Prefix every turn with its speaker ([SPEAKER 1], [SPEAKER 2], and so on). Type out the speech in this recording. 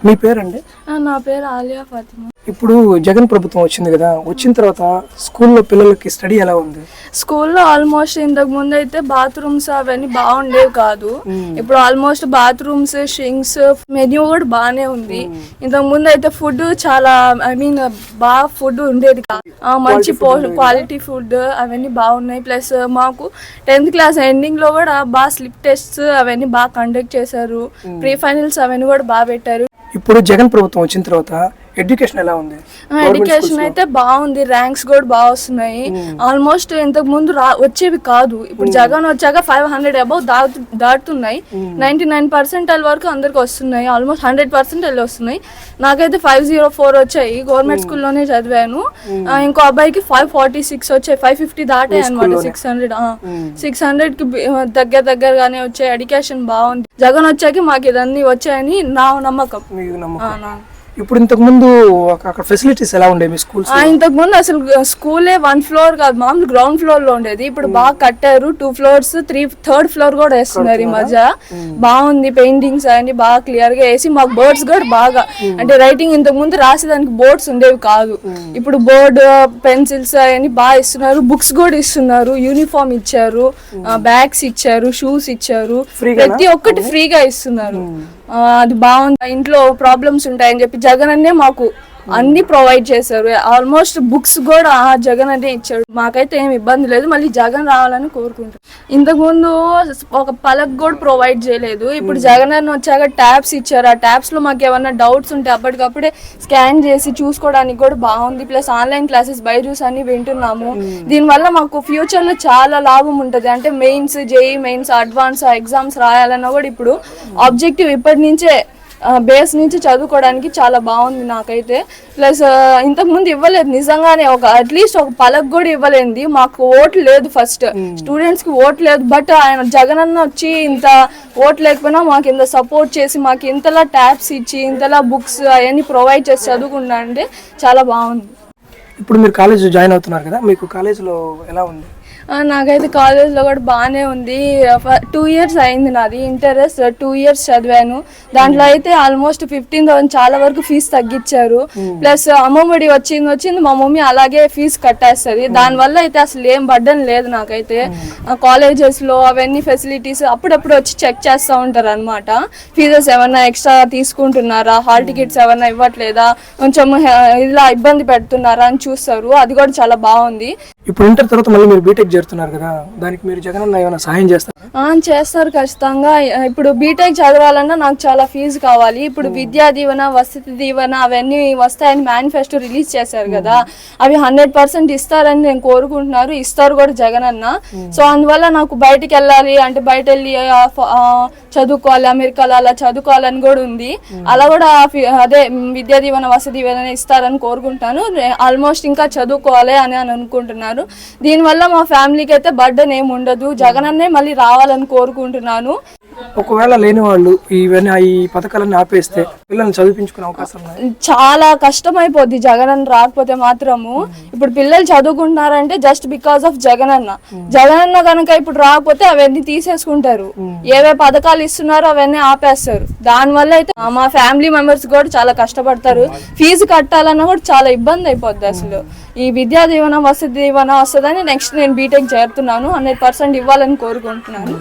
[SPEAKER 1] మీ పేరండి?
[SPEAKER 2] నా పేరు ఆలియా ఫాతిమా.
[SPEAKER 1] ఇప్పుడు జగన్ ప్రభుత్వం వచ్చింది కదా, వచ్చిన తర్వాత స్కూల్లో పిల్లలకి స్టడీ ఎలా ఉంది?
[SPEAKER 2] స్కూల్లో ఆల్మోస్ట్ ఇంతకు ముందు అయితే బాత్రూమ్స్ అవన్నీ బాగుండేవి కాదు. ఇప్పుడు ఆల్మోస్ట్ బాత్రూమ్స్, షింక్స్, మెన్యూ కూడా బాగానే ఉంది. ఇంతకు ముందు అయితే ఫుడ్ చాలా బాగా ఫుడ్ ఉండేది కాదు. మంచి క్వాలిటీ ఫుడ్ అవన్నీ బాగున్నాయి. ప్లస్ మాకు 10th క్లాస్ ఎండింగ్ లో కూడా బాగా స్లిప్ టెస్ట్స్ అవన్నీ బాగా కండక్ట్ చేశారు. ప్రీ ఫైనల్స్ అవన్నీ కూడా బాగా పెట్టారు.
[SPEAKER 1] ఇప్పుడు జగన్ ప్రభుత్వం వచ్చిన తర్వాత ఎడ్యుకేషన్ ఎలా ఉంది?
[SPEAKER 2] ఎడ్యుకేషన్ అయితే బాగుంది, ర్యాంక్స్ కూడా బాగా వస్తున్నాయి. ఆల్మోస్ట్ ఇంతకు ముందు వచ్చేవి కాదు. ఇప్పుడు జగన్ వచ్చాక 500 అబౌవ్ దాటుతున్నాయి. 99% వరకు అందరికి వస్తున్నాయి. ఆల్మోస్ట్ 100% వస్తున్నాయి. నాకైతే 504 వచ్చాయి. గవర్నమెంట్ స్కూల్లోనే చదివాను. ఇంకో అబ్బాయికి 546 వచ్చాయి. 550 దాటాయి అనమాట. 600కి దగ్గరగానే వచ్చాయి. ఎడ్యుకేషన్ బాగుంది. జగన్ వచ్చాక మాకు ఇదన్నీ వచ్చాయని నా నమ్మకం.
[SPEAKER 1] ఇప్పుడు ఇంతకు ముందు అక్కడ ఫెసిలిటీస్ ఎలా ఉండేవి మీ స్కూల్స్?
[SPEAKER 2] ఇంతకు ముందు అసలు స్కూలే 1 ఫ్లోర్ కాదు, మామూలు గ్రౌండ్ ఫ్లోర్ లో ఉండేది. ఇప్పుడు బాగా కట్టారు. 2 ఫ్లోర్స్, 3rd ఫ్లోర్ కూడా వేస్తున్నారు ఈ మధ్య. బాగుంది. పెయింటింగ్స్ అన్ని బాగా క్లియర్ గా వేసి మాకు బోర్డ్స్ కూడా బాగా, అంటే రైటింగ్ ఇంతకు ముందు రాసేదానికి బోర్డ్స్ ఉండేవి కాదు. ఇప్పుడు బోర్డు, పెన్సిల్స్ అవన్నీ బాగా ఇస్తున్నారు. బుక్స్ కూడా ఇస్తున్నారు. యూనిఫామ్ ఇచ్చారు, బ్యాగ్స్ ఇచ్చారు, షూస్ ఇచ్చారు. ప్రతి ఒక్కటి ఫ్రీగా ఇస్తున్నారు. అది బాగుంది. ఇంట్లో ప్రాబ్లమ్స్ ఉంటాయని చెప్పి జగన్ అన్నే మాకు అన్ని ప్రొవైడ్ చేశారు. ఆల్మోస్ట్ బుక్స్ కూడా జగన్ అనే ఇచ్చాడు. మాకైతే ఏమి ఇబ్బంది లేదు. మళ్ళీ జగన్ రావాలని కోరుకుంటాం. ఇంతకు ముందు ఒక పలక్ కూడా ప్రొవైడ్ చేయలేదు. ఇప్పుడు జగన్ అన్న వచ్చాక ట్యాబ్స్ ఇచ్చారు. ఆ ట్యాబ్స్ లో మాకు ఏమన్నా డౌట్స్ ఉంటే అప్పటికప్పుడే స్కాన్ చేసి చూసుకోవడానికి కూడా బాగుంది. ప్లస్ ఆన్లైన్ క్లాసెస్ బైజూస్ అన్ని వింటున్నాము. దీనివల్ల మాకు ఫ్యూచర్ లో చాలా లాభం ఉంటుంది. అంటే mains, JEE mains, advance exams రాయాలన్నా కూడా ఇప్పుడు ఆబ్జెక్టివ్ ఇప్పటి నుంచే బేస్ నుంచి చదువుకోవడానికి చాలా బాగుంది నాకైతే. ప్లస్ ఇంతకుముందు ఇవ్వలేదు నిజంగానే. అట్లీస్ట్ ఒక పలక్ కూడా ఇవ్వలేదు. మాకు ఓటు లేదు. ఫస్ట్ స్టూడెంట్స్ కి ఓటు లేదు. బట్ ఆయన జగన్ అన్న వచ్చి ఇంత ఓటు లేకపోయినా మాకు ఇంత సపోర్ట్ చేసి మాకు ఇంతలా ట్యాబ్స్ ఇచ్చి ఇంతలా బుక్స్ అవన్నీ ప్రొవైడ్ చేసి చదువుకున్నా అంటే చాలా బాగుంది.
[SPEAKER 1] ఇప్పుడు మీరు కాలేజ్ జాయిన్ అవుతున్నారు కదా, మీకు కాలేజ్లో ఎలా ఉంది?
[SPEAKER 2] నాకైతే కాలేజ్లో కూడా బాగానే ఉంది. 2 years అయింది నాది ఇంటరెస్ట్. 2 years చదివాను. దాంట్లో అయితే ఆల్మోస్ట్ 15,000 చాలా వరకు ఫీజు తగ్గించారు. ప్లస్ అమ్మఒడి వచ్చింది మా మమ్మీ అలాగే ఫీజు కట్టేస్తుంది. దానివల్ల అయితే అసలు ఏం బర్డన్ లేదు నాకైతే. కాలేజెస్లో అవన్నీ ఫెసిలిటీస్ అప్పుడప్పుడు వచ్చి చెక్ చేస్తూ ఉంటారు అనమాట. ఫీజెస్ ఏమన్నా ఎక్స్ట్రా తీసుకుంటున్నారా, హాల్ టికెట్స్ ఏమన్నా ఇవ్వట్లేదా, కొంచెం ఇలా ఇబ్బంది పెడుతున్నారా అని చూస్తారు. అది కూడా చాలా బాగుంది.
[SPEAKER 1] ఇప్పుడు ఇంటర్ తర్వాత మళ్ళీ మీరు బీటెక్ చేరుతున్నారు కదా, దానికి మీరు జగన్ అన్న ఏమైనా సహాయం చేస్తారు?
[SPEAKER 2] చేస్తారు ఖచ్చితంగా. ఇప్పుడు బీటెక్ చదవాలన్నా నాకు చాలా ఫీజు కావాలి. ఇప్పుడు విద్యా దీవెన, వసతి దీవెన అవన్నీ వస్తాయని మేనిఫెస్టో రిలీజ్ చేశారు కదా, అవి 100% ఇస్తారని నేను కోరుకుంటున్నారు. ఇస్తారు కూడా జగన్ అన్న. సో అందువల్ల నాకు బయటికి వెళ్ళాలి అంటే బయట వెళ్ళి చదువుకోవాలి, అమెరికాలో అలా చదువుకోవాలని కూడా ఉంది. అలా కూడా అదే విద్యా దీవెన, వసతి దీవెన ఇస్తారని కోరుకుంటాను. ఆల్మోస్ట్ ఇంకా చదువుకోవాలి అని అనుకుంటున్నాను. దీనివల్ల మా ఫ్యామిలీకి అయితే బర్డెన్ ఏమి ఉండదు. జగన్ అన్నే మళ్ళీ రావాలని కోరుకుంటున్నాను.
[SPEAKER 1] ఒకవేళ లేని వాళ్ళు ఈ పథకాలన్నీ ఆపేస్తే పిల్లల్ని చదివించుకునే అవకాశం
[SPEAKER 2] చాలా కష్టం అయిపోద్ది జగన్ అన్న రాకపోతే మాత్రము. ఇప్పుడు పిల్లలు చదువుకుంటున్నారంటే జస్ట్ బికాస్ ఆఫ్ జగన్ అన్న కనుక ఇప్పుడు రాకపోతే అవన్నీ తీసేసుకుంటారు. ఏవే పథకాలు ఇస్తున్నారో అవన్నీ ఆపేస్తారు. దానివల్ల అయితే మా ఫ్యామిలీ మెంబర్స్ కూడా చాలా కష్టపడతారు. ఫీజు కట్టాలన్నా కూడా చాలా ఇబ్బంది అయిపోద్ది. అసలు ఈ విద్యా దీవెన, వసతి దీవెన వస్తుందని నెక్స్ట్ నేను బీటెక్ చేరుతున్నాను. 100% ఇవ్వాలని కోరుకుంటున్నాను.